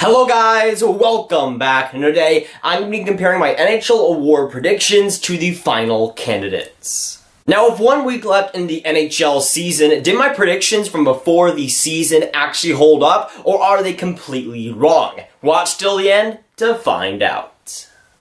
Hello guys, welcome back, and today I'm going to be comparing my NHL award predictions to the final candidates. Now, with 1 week left in the NHL season, did my predictions from before the season actually hold up, or are they completely wrong? Watch till the end to find out.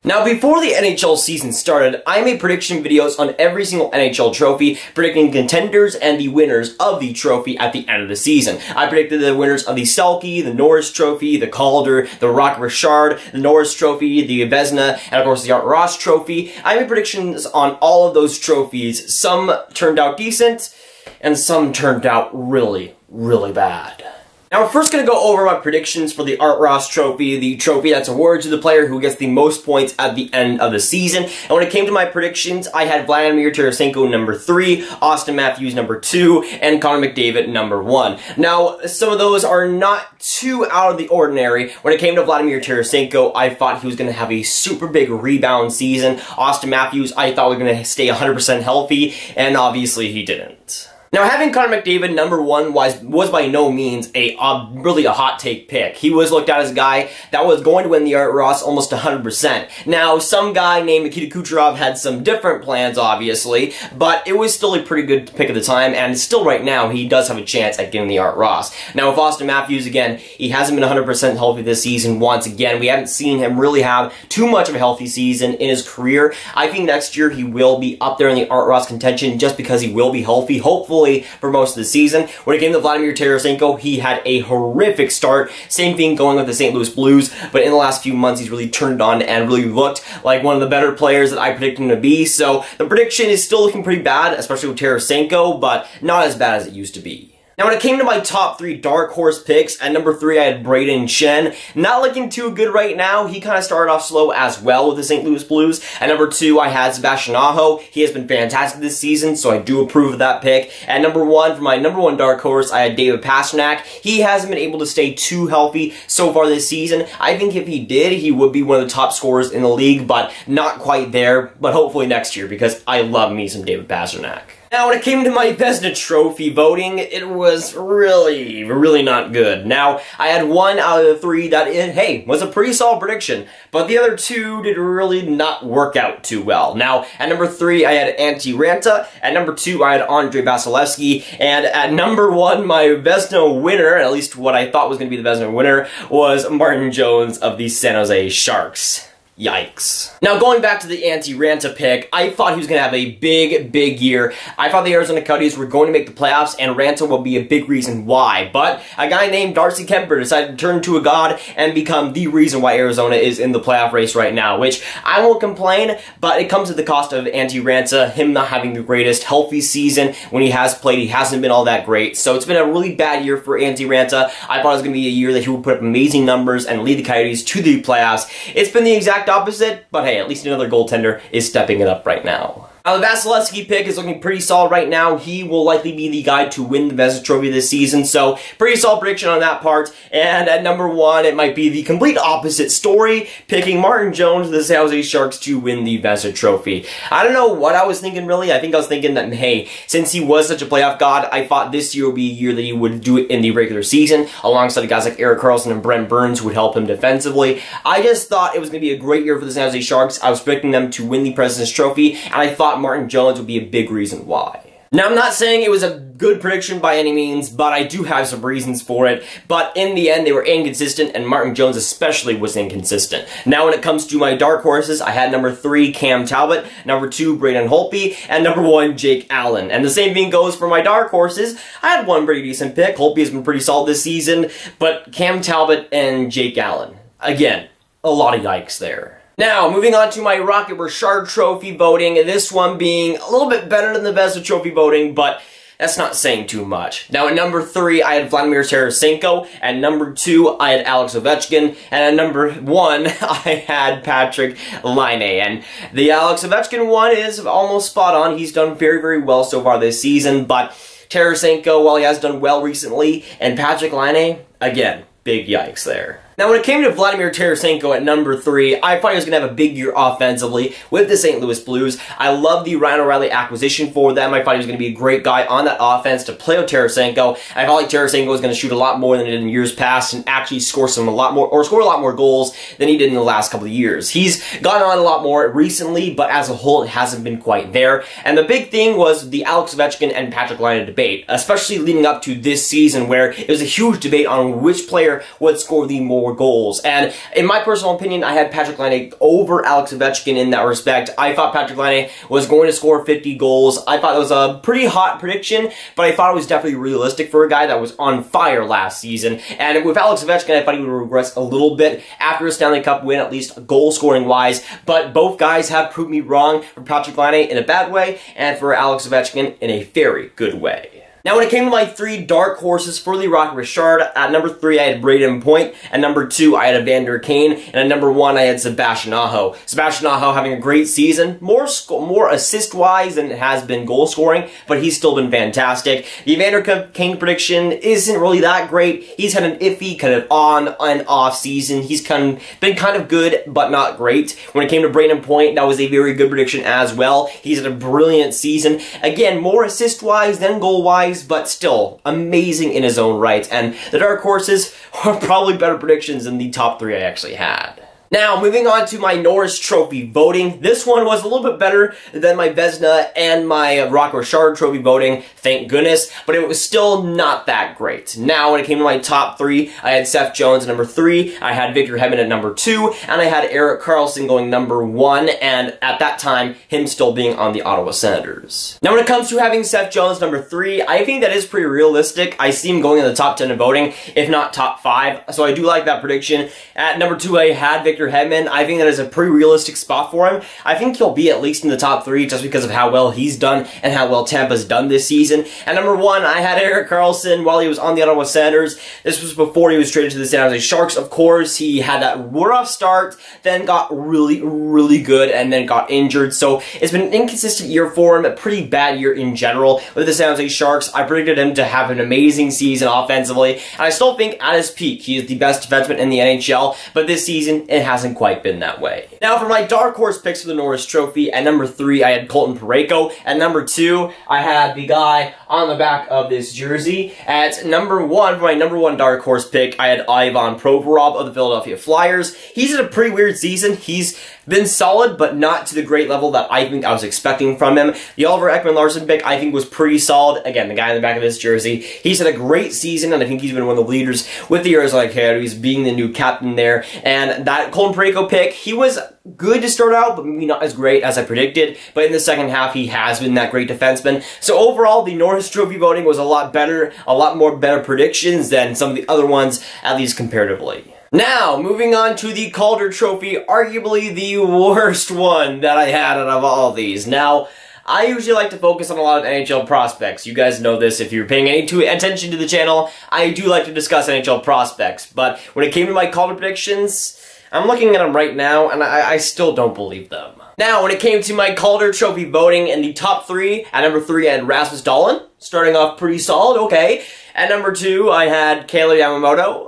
Now, before the NHL season started, I made prediction videos on every single NHL trophy, predicting contenders and the winners of the trophy at the end of the season. I predicted the winners of the Selke, the Norris trophy, the Calder, the Rocket Richard, the Norris trophy, the Vezina, and of course the Hart trophy. I made predictions on all of those trophies. Some turned out decent, and some turned out really, really bad. Now, we're first going to go over my predictions for the Art Ross Trophy, the trophy that's awarded to the player who gets the most points at the end of the season. And when it came to my predictions, I had Vladimir Tarasenko number 3, Austin Matthews number 2, and Connor McDavid number 1. Now, some of those are not too out of the ordinary. When it came to Vladimir Tarasenko, I thought he was going to have a super big rebound season. Austin Matthews, I thought was going to stay 100% healthy, and obviously he didn't. Now, having Connor McDavid number 1 was by no means really a hot take pick. He was looked at as a guy that was going to win the Art Ross almost 100%. Now, some guy named Nikita Kucherov had some different plans, obviously, but it was still a pretty good pick at the time, and still right now, he does have a chance at getting the Art Ross. Now, with Austin Matthews, again, he hasn't been 100% healthy this season once again. We haven't seen him really have too much of a healthy season in his career. I think next year he will be up there in the Art Ross contention just because he will be healthy, hopefully, for most of the season. When it came to Vladimir Tarasenko, he had a horrific start. Same thing going with the St. Louis Blues, but in the last few months, he's really turned on and really looked like one of the better players that I predicted him to be. So the prediction is still looking pretty bad, especially with Tarasenko, but not as bad as it used to be. Now, when it came to my top 3 dark horse picks, at number 3 I had Brayden Schenn. Not looking too good right now. He kind of started off slow as well with the St. Louis Blues. At number 2 I had Sebastian Aho. He has been fantastic this season, so I do approve of that pick. At number 1, for my number 1 dark horse, I had David Pastrnak. He hasn't been able to stay too healthy so far this season. I think if he did, he would be one of the top scorers in the league, but not quite there. But hopefully next year, because I love me some David Pastrnak. Now, when it came to my Vezina Trophy voting, it was really not good. Now, I had 1 out of the 3 that, hey, was a pretty solid prediction, but the other 2 did really not work out too well. Now, at number 3, I had Antti Raanta. At number 2, I had Andrei Vasilevskiy. And at number 1, my Vezina winner, at least what I thought was going to be the Vezina winner, was Martin Jones of the San Jose Sharks. Yikes. Now, going back to the Antti Raanta pick, I thought he was going to have a big year. I thought the Arizona Coyotes were going to make the playoffs, and Raanta will be a big reason why. But a guy named Darcy Kemper decided to turn into a god and become the reason why Arizona is in the playoff race right now, which I won't complain, but it comes at the cost of Antti Raanta, him not having the greatest healthy season. When he has played, he hasn't been all that great. So it's been a really bad year for Antti Raanta. I thought it was going to be a year that he would put up amazing numbers and lead the Coyotes to the playoffs. It's been the exact opposite, but hey, at least another goaltender is stepping it up right now. Now, the Vasilevskiy pick is looking pretty solid right now. He will likely be the guy to win the Vezina Trophy this season, so pretty solid prediction on that part. And at number 1, it might be the complete opposite story, picking Martin Jones of the San Jose Sharks to win the Vezina Trophy. I don't know what I was thinking, really. I think I was thinking that, hey, since he was such a playoff god, I thought this year would be a year that he would do it in the regular season, alongside guys like Erik Karlsson and Brent Burns, who would help him defensively. I just thought it was going to be a great year for the San Jose Sharks. I was predicting them to win the President's Trophy, and I thought Martin Jones would be a big reason why. Now, I'm not saying it was a good prediction by any means, but I do have some reasons for it. But in the end, they were inconsistent, and Martin Jones especially was inconsistent. Now, when it comes to my dark horses, I had number 3, Cam Talbot, number 2, Braden Holtby, and number 1, Jake Allen. And the same thing goes for my dark horses. I had 1 pretty decent pick. Holtby has been pretty solid this season, but Cam Talbot and Jake Allen. Again, a lot of yikes there. Now, moving on to my Rocket Richard Trophy voting, this one being a little bit better than the Vezina Trophy voting, but that's not saying too much. Now, at number 3, I had Vladimir Tarasenko. At number 2, I had Alex Ovechkin. And at number 1, I had Patrik Laine. And the Alex Ovechkin one is almost spot on. He's done very well so far this season, but Tarasenko, while he has done well recently, and Patrik Laine, again, big yikes there. Now, when it came to Vladimir Tarasenko at number 3, I thought he was going to have a big year offensively with the St. Louis Blues. I love the Ryan O'Reilly acquisition for them. I thought he was going to be a great guy on that offense to play with Tarasenko. I felt like Tarasenko was going to shoot a lot more than he did in years past and actually score a lot more goals than he did in the last couple of years. He's gone on a lot more recently, but as a whole, it hasn't been quite there. And the big thing was the Alex Ovechkin and Patrik Laine debate, especially leading up to this season, where it was a huge debate on which player would score the more goals. And in my personal opinion, I had Patrik Laine over Alex Ovechkin in that respect. I thought Patrik Laine was going to score 50 goals. I thought it was a pretty hot prediction, but I thought it was definitely realistic for a guy that was on fire last season. And with Alex Ovechkin, I thought he would regress a little bit after a Stanley Cup win, at least goal-scoring wise. But both guys have proved me wrong, for Patrik Laine in a bad way, and for Alex Ovechkin in a very good way. Now, when it came to my 3 dark horses for the Rocket Richard, at number 3, I had Braden Point. At number 2, I had Evander Kane. And at number 1, I had Sebastian Aho. Sebastian Aho having a great season, more assist-wise than it has been goal-scoring, but he's still been fantastic. The Evander Kane prediction isn't really that great. He's had an iffy kind of on and off season. He's been kind of good, but not great. When it came to Braden Point, that was a very good prediction as well. He's had a brilliant season. Again, more assist-wise than goal-wise, but still amazing in his own right. And the dark horses are probably better predictions than the top 3 I actually had. Now, moving on to my Norris Trophy voting. This one was a little bit better than my Vezina and my Rocket Richard Trophy voting, thank goodness, but it was still not that great. Now, when it came to my top 3, I had Seth Jones at number 3, I had Victor Hedman at number 2, and I had Erik Karlsson going number 1, and at that time, him still being on the Ottawa Senators. Now, when it comes to having Seth Jones number 3, I think that is pretty realistic. I see him going in the top 10 in voting, if not top 5, so I do like that prediction. At number 2, I had Victor Hedman. I think that is a pretty realistic spot for him. I think he'll be at least in the top 3 just because of how well he's done and how well Tampa's done this season. At number 1, I had Erik Karlsson while he was on the Ottawa Senators. This was before he was traded to the San Jose Sharks, of course. He had that rough start, then got really good, and then got injured. So it's been an inconsistent year for him, a pretty bad year in general with the San Jose Sharks. I predicted him to have an amazing season offensively, and I still think at his peak, he is the best defenseman in the NHL, but this season, it hasn't quite been that way. Now, for my dark horse picks for the Norris Trophy, at number 3, I had Colton Parayko. At number 2, I had the guy on the back of this jersey. At number 1, for my number 1 dark horse pick, I had Ivan Provorov of the Philadelphia Flyers. He's had a pretty weird season. He's been solid, but not to the great level that I think I was expecting from him. The Oliver Ekman-Larsson pick, I think, was pretty solid. Again, the guy on the back of this jersey. He's had a great season, and I think he's been one of the leaders with the Arizona Coyotes, being the new captain there. And that Colton Parayko pick, he was good to start out, but maybe not as great as I predicted. But in the second half, he has been that great defenseman. So overall, the Norris Trophy voting was a lot better, a lot more better predictions than some of the other ones, at least comparatively. Now, moving on to the Calder Trophy, arguably the worst one that I had out of all these. Now, I usually like to focus on a lot of NHL prospects. You guys know this if you're paying any attention to the channel. I do like to discuss NHL prospects, but when it came to my Calder predictions, I'm looking at them right now, and I still don't believe them. Now, when it came to my Calder Trophy voting in the top 3, at number 3 I had Rasmus Dahlin, starting off pretty solid, okay. At number 2, I had Kayla Yamamoto.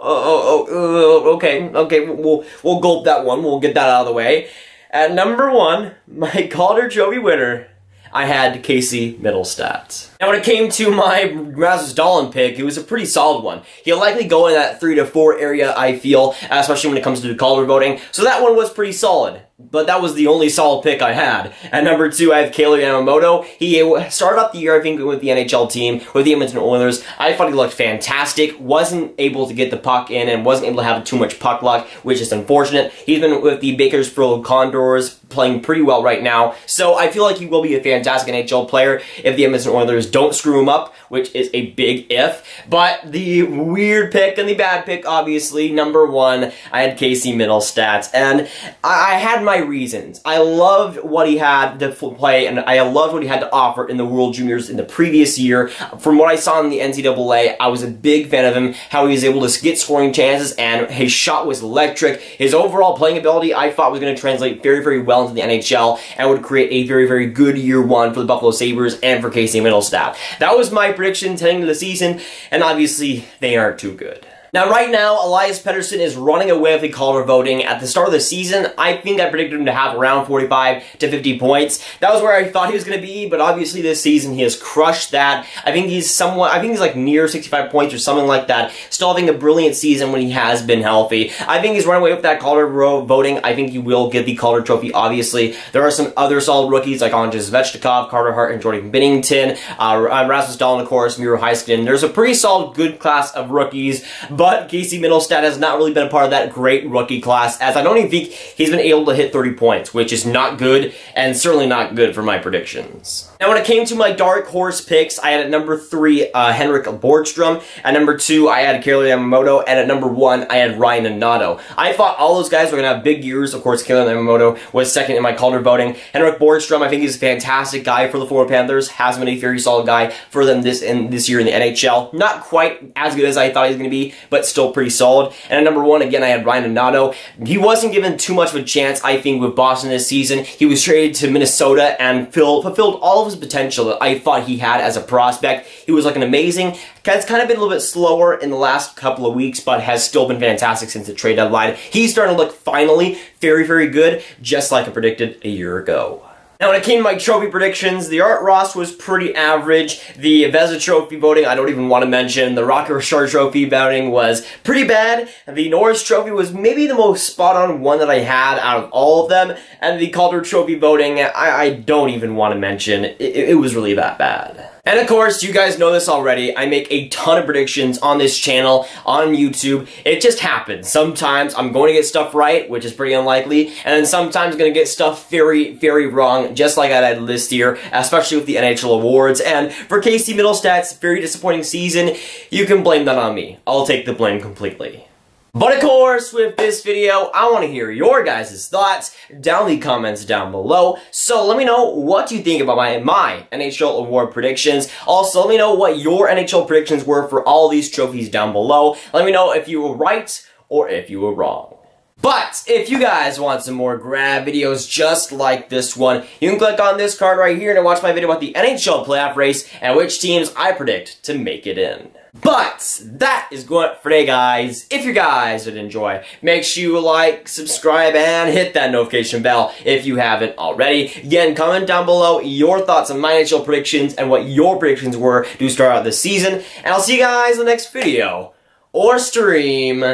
Okay, we'll gulp that one. We'll get that out of the way. At number 1, my Calder Trophy winner, I had Casey Mittelstadt. Now, when it came to my Rasmus Dahlin pick, it was a pretty solid one. He'll likely go in that 3 to 4 area, I feel, especially when it comes to the Calder voting. So that one was pretty solid. But that was the only solid pick I had. At number 2, I have Kayla Yamamoto. He started off the year, I think, with the NHL team, with the Edmonton Oilers. I thought he looked fantastic. Wasn't able to get the puck in and wasn't able to have too much puck luck, which is unfortunate. He's been with the Bakersfield Condors, playing pretty well right now. So I feel like he will be a fantastic NHL player if the Edmonton Oilers don't screw him up, which is a big if. But the weird pick and the bad pick, obviously, number 1, I had Casey Mittelstadt. And I had my reasons. I loved what he had to play, and I loved what he had to offer in the World Juniors in the previous year. From what I saw in the NCAA, I was a big fan of him, how he was able to get scoring chances, and his shot was electric. His overall playing ability, I thought, was going to translate very well into the NHL, and would create a very good year 1 for the Buffalo Sabres and for Casey Mittelstadt. That was my prediction heading into the season, and obviously, they aren't too good. Now, right now, Elias Pettersson is running away with the Calder voting. At the start of the season, I think I predicted him to have around 45 to 50 points. That was where I thought he was going to be, but obviously this season he has crushed that. I think he's like near 65 points or something like that. Still having a brilliant season when he has been healthy. I think he's running away with that Calder voting. I think he will get the Calder trophy, obviously. There are some other solid rookies like Andrei Svechnikov, Carter Hart, and Jordan Binnington. Rasmus Dahlin, of course, Miro Heiskanen. There's a pretty solid, good class of rookies. But Casey Mittelstadt has not really been a part of that great rookie class, as I don't even think he's been able to hit 30 points, which is not good, and certainly not good for my predictions. Now, when it came to my dark horse picks, I had at number 3, Henrik Borgstrom. At number 2, I had Kailer Yamamoto, and at number 1, I had Ryan Donato. I thought all those guys were going to have big years. Of course, Kailer Yamamoto was second in my Calder voting. Henrik Borgstrom, I think he's a fantastic guy for the Florida Panthers. Has been a very solid guy for them this year in the NHL. Not quite as good as I thought he was going to be, but still pretty solid. And at number 1, again, I had Ryan Donato. He wasn't given too much of a chance, I think, with Boston this season. He was traded to Minnesota and fulfilled all of his potential that I thought he had as a prospect. He was looking amazing. It's kind of been a little bit slower in the last couple of weeks, but has still been fantastic since the trade deadline. He's starting to look finally very, very good, just like I predicted a year ago. Now, when it came to my trophy predictions, the Art Ross was pretty average. The Vezina trophy voting, I don't even want to mention. The Rocket Richard trophy voting was pretty bad. The Norris trophy was maybe the most spot-on one that I had out of all of them. And the Calder trophy voting, I don't even want to mention. It was really that bad. And of course, you guys know this already, I make a ton of predictions on this channel, on YouTube. It just happens. Sometimes I'm going to get stuff right, which is pretty unlikely, and then sometimes I'm going to get stuff very, very wrong, just like I did this year, especially with the NHL awards. And for Casey Mittelstadt's very disappointing season, you can blame that on me. I'll take the blame completely. But of course, with this video, I want to hear your guys' thoughts down in the comments down below. So let me know what you think about my NHL award predictions. Also, let me know what your NHL predictions were for all these trophies down below. Let me know if you were right or if you were wrong. But if you guys want some more Grav videos just like this one, you can click on this card right here to watch my video about the NHL playoff race and which teams I predict to make it in. But that is good for today, guys. If you guys did enjoy, make sure you like, subscribe, and hit that notification bell if you haven't already. Again, comment down below your thoughts on my NHL predictions and what your predictions were to start out this season. And I'll see you guys in the next video or stream.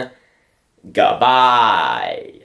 Goodbye.